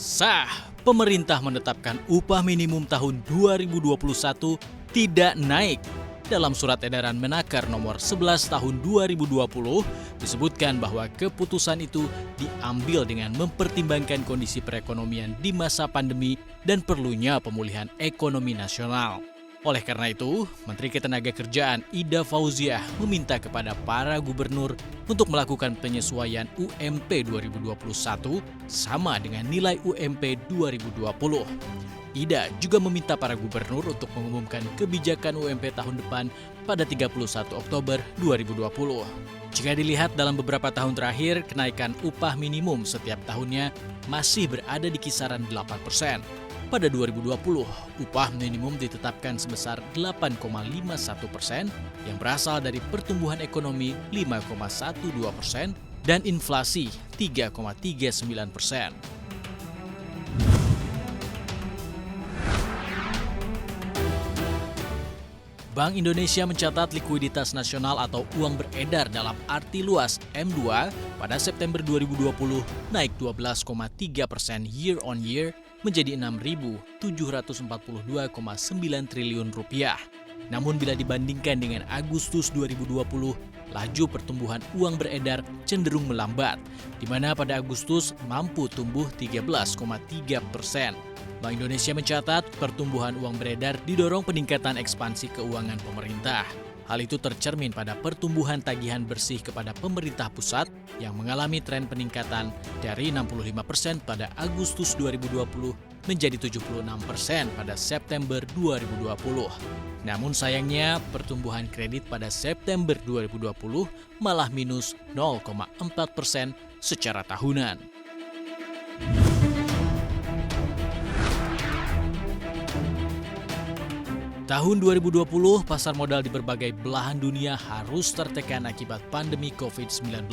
Sah, pemerintah menetapkan upah minimum tahun 2021 tidak naik. Dalam surat edaran Menaker nomor 11 tahun 2020 disebutkan bahwa keputusan itu diambil dengan mempertimbangkan kondisi perekonomian di masa pandemi dan perlunya pemulihan ekonomi nasional. Oleh karena itu, Menteri Ketenagakerjaan Ida Fauziah meminta kepada para gubernur untuk melakukan penyesuaian UMP 2021 sama dengan nilai UMP 2020. Ida juga meminta para gubernur untuk mengumumkan kebijakan UMP tahun depan pada 31 Oktober 2020. Jika dilihat dalam beberapa tahun terakhir, kenaikan upah minimum setiap tahunnya masih berada di kisaran 8%. Pada 2020, upah minimum ditetapkan sebesar 8,51% yang berasal dari pertumbuhan ekonomi 5,12% dan inflasi 3,39%. Bank Indonesia mencatat likuiditas nasional atau uang beredar dalam arti luas M2 pada September 2020 naik 12,3% year on year menjadi 6.742,9 triliun rupiah. Namun bila dibandingkan dengan Agustus 2020, laju pertumbuhan uang beredar cenderung melambat, di mana pada Agustus mampu tumbuh 13,3%. Bank Indonesia mencatat pertumbuhan uang beredar didorong peningkatan ekspansi keuangan pemerintah. Hal itu tercermin pada pertumbuhan tagihan bersih kepada pemerintah pusat yang mengalami tren peningkatan dari 65% pada Agustus 2020 menjadi 76% pada September 2020. Namun sayangnya pertumbuhan kredit pada September 2020 malah minus 0,4% secara tahunan. Tahun 2020, pasar modal di berbagai belahan dunia harus tertekan akibat pandemi COVID-19.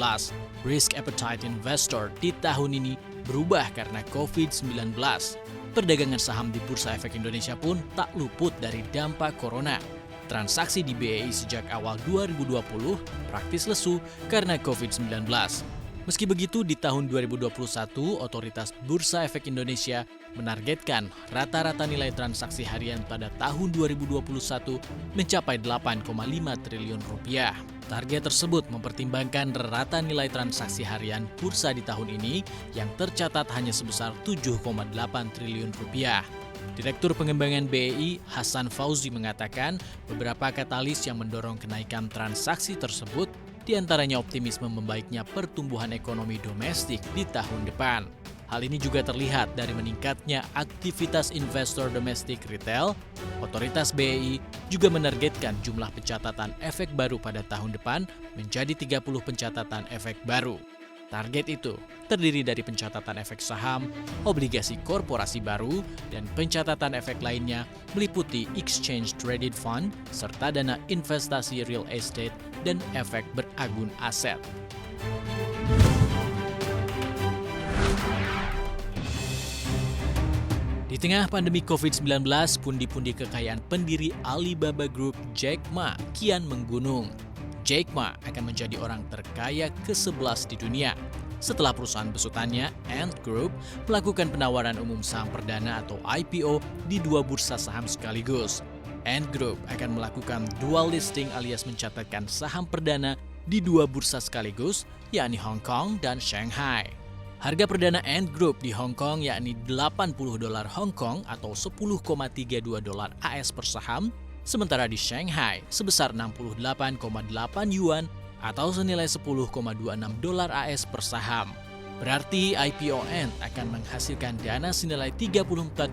Risk appetite investor di tahun ini berubah karena COVID-19. Perdagangan saham di Bursa Efek Indonesia pun tak luput dari dampak corona. Transaksi di BEI sejak awal 2020 praktis lesu karena COVID-19. Meski begitu, di tahun 2021, Otoritas Bursa Efek Indonesia menargetkan rata-rata nilai transaksi harian pada tahun 2021 mencapai 8,5 triliun rupiah. Target tersebut mempertimbangkan rata nilai transaksi harian bursa di tahun ini yang tercatat hanya sebesar 7,8 triliun rupiah. Direktur Pengembangan BEI Hasan Fauzi mengatakan beberapa katalis yang mendorong kenaikan transaksi tersebut diantaranya optimisme membaiknya pertumbuhan ekonomi domestik di tahun depan. Hal ini juga terlihat dari meningkatnya aktivitas investor domestik retail. Otoritas BEI juga menargetkan jumlah pencatatan efek baru pada tahun depan menjadi 30 pencatatan efek baru. Target itu terdiri dari pencatatan efek saham, obligasi korporasi baru, dan pencatatan efek lainnya meliputi exchange traded fund, serta dana investasi real estate dan efek beragun aset. Di tengah pandemi COVID-19, pundi-pundi kekayaan pendiri Alibaba Group Jack Ma kian menggunung. Jack Ma akan menjadi orang terkaya ke-11 di dunia setelah perusahaan besutannya Ant Group melakukan penawaran umum saham perdana atau IPO di 2 bursa saham sekaligus. Ant Group akan melakukan dual listing alias mencatatkan saham perdana di 2 bursa sekaligus, yakni Hong Kong dan Shanghai. Harga perdana Ant Group di Hong Kong yakni $80 Hong Kong atau 10,32 dolar AS per saham, sementara di Shanghai sebesar 68,8 yuan atau senilai 10,26 dolar AS per saham. Berarti IPO Ant akan menghasilkan dana senilai 34,4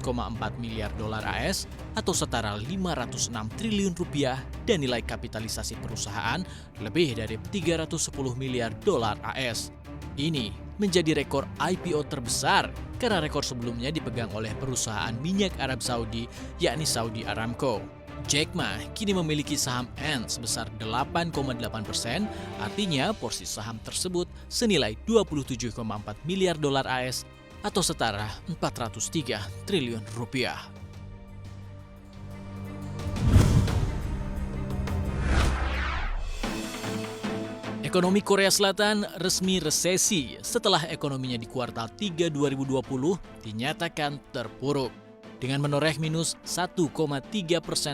miliar dolar AS atau setara 506 triliun rupiah dan nilai kapitalisasi perusahaan lebih dari 310 miliar dolar AS. Ini menjadi rekor IPO terbesar karena rekor sebelumnya dipegang oleh perusahaan minyak Arab Saudi yakni Saudi Aramco. Jack Ma kini memiliki saham Ant sebesar 8,8%, artinya porsi saham tersebut senilai 27,4 miliar dolar AS atau setara 403 triliun rupiah. Ekonomi Korea Selatan resmi resesi setelah ekonominya di kuartal 3 2020 dinyatakan terpuruk dengan menoreh minus 1,3%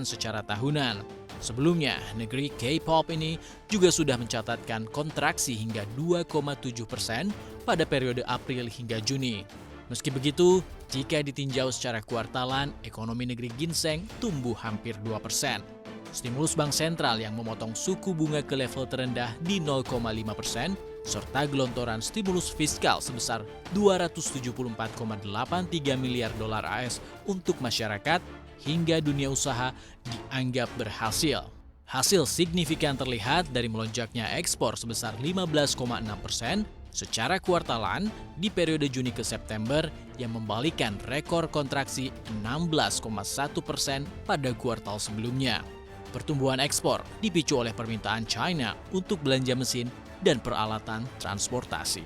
secara tahunan. Sebelumnya, negeri K-pop ini juga sudah mencatatkan kontraksi hingga 2,7% pada periode April hingga Juni. Meski begitu, jika ditinjau secara kuartalan, ekonomi negeri ginseng tumbuh hampir 2%. Stimulus bank sentral yang memotong suku bunga ke level terendah di 0,5%, serta gelontoran stimulus fiskal sebesar 274,83 miliar dolar AS untuk masyarakat hingga dunia usaha dianggap berhasil. Hasil signifikan terlihat dari melonjaknya ekspor sebesar 15,6% secara kuartalan di periode Juni ke September yang membalikan rekor kontraksi 16,1% pada kuartal sebelumnya. Pertumbuhan ekspor dipicu oleh permintaan China untuk belanja mesin dan peralatan transportasi.